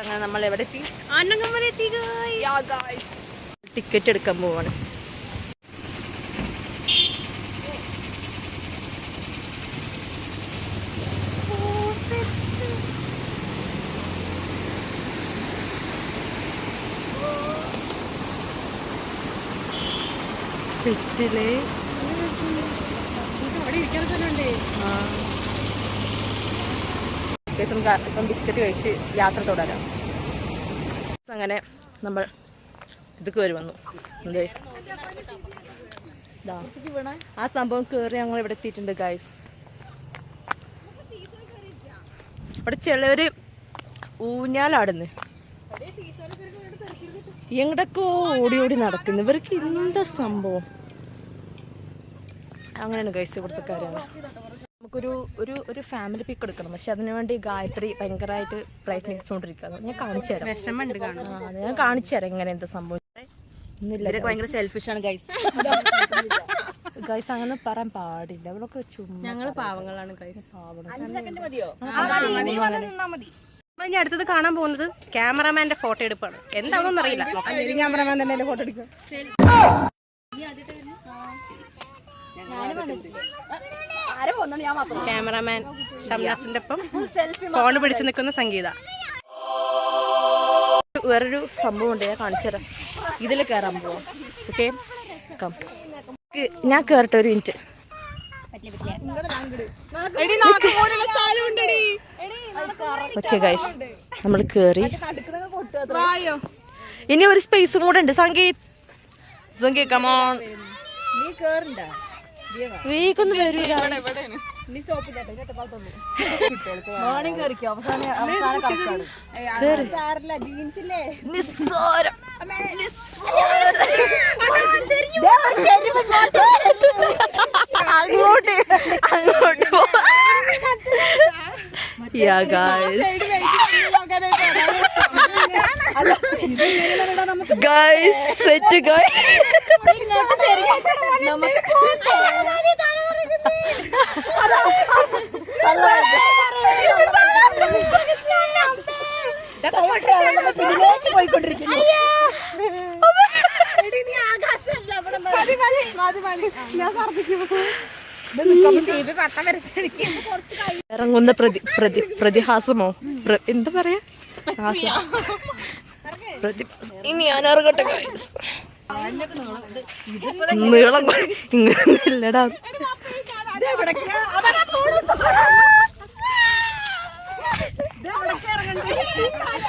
അങ്ങനെ നമ്മൾ എവിടെ എത്തി? അണ്ണങ്കമ്മൽ എത്തി. ടിക്കറ്റ് എടുക്കാൻ പോവാണ്. സെറ്റില് ഇപ്പം ബിസ്ക്കറ്റ് കഴിച്ച് യാത്ര തുടരാം. അങ്ങനെ നമ്മൾ ഇത് കയറി വന്നു. എന്തേ ആ സംഭവം കയറി ഞങ്ങൾ ഇവിടെ എത്തിയിട്ടുണ്ട് ഗൈസ്. ഇവിടെ ചിലവര് ഊഞ്ഞാലാടുന്നു, എങ്ങടൊക്കെ ഓടി ഓടി നടക്കുന്നു. ഇവർക്ക് എന്താ സംഭവം? അങ്ങനെയാണ് ഗൈസ് ഇവിടുത്തെ കാര്യങ്ങൾ. നമുക്കൊരു ഒരു ഒരു ഫാമിലി പിക്ക് എടുക്കണം, പക്ഷെ അതിനുവേണ്ടി ഗായത്രി ഭയങ്കരമായിട്ട് പ്രയത്നിച്ചുകൊണ്ടിരിക്കുകയാണ്. ഞാൻ കാണിച്ചു തരാം. ഞാൻ കാണിച്ചു തരാം എങ്ങനെ എന്താ സംഭവം. ഭയങ്കര സെൽഫിഷാണ് ഗൈസ്. ഗൈസ് അങ്ങനെ പറയാൻ പാടില്ല. അവളൊക്കെ ചുമ്മാ ഞങ്ങള് പാവങ്ങളാണ് ഗൈസ്. ഇനി അടുത്തത് കാണാൻ പോകുന്നത് ക്യാമറാമാന്റെ ഫോട്ടോ എടുപ്പാണ്. എന്താണെന്ന് അറിയില്ല. ക്യാമറാമാൻ തന്നെ ഫോട്ടോ എടുക്കും. ക്യാമറാമാൻ ഷംനാസിന്റെ ഒപ്പം ഫോൺ പിടിച്ചു നിൽക്കുന്ന സംഗീത. വേറൊരു സംഭവം ഉണ്ട്, ഞാൻ കാണിച്ചു തരാം. ഇതിൽ കയറാൻ പോവാം. ഓക്കെ, ഞാൻ കേറട്ടെ ഒരു മിനിറ്റ്. ഓക്കെ ഗൈസ്, നമ്മൾ കേറി. ഇനി ഒരു സ്പേസും കൂടെ ഉണ്ട്. സംഗീത് കമോൺ. വീക്കൊന്നും വരൂല. അങ്ങോട്ട് അങ്ങോട്ട് ഗൈസ് സെറ്റ് ഗൈസ്. ഇറങ്ങുന്ന പ്രതിഹാസമോ എന്താ പറയാ? ഇനി ഞാൻ ഇറങ്ങട്ടെ. നീളം ഇല്ലടാ.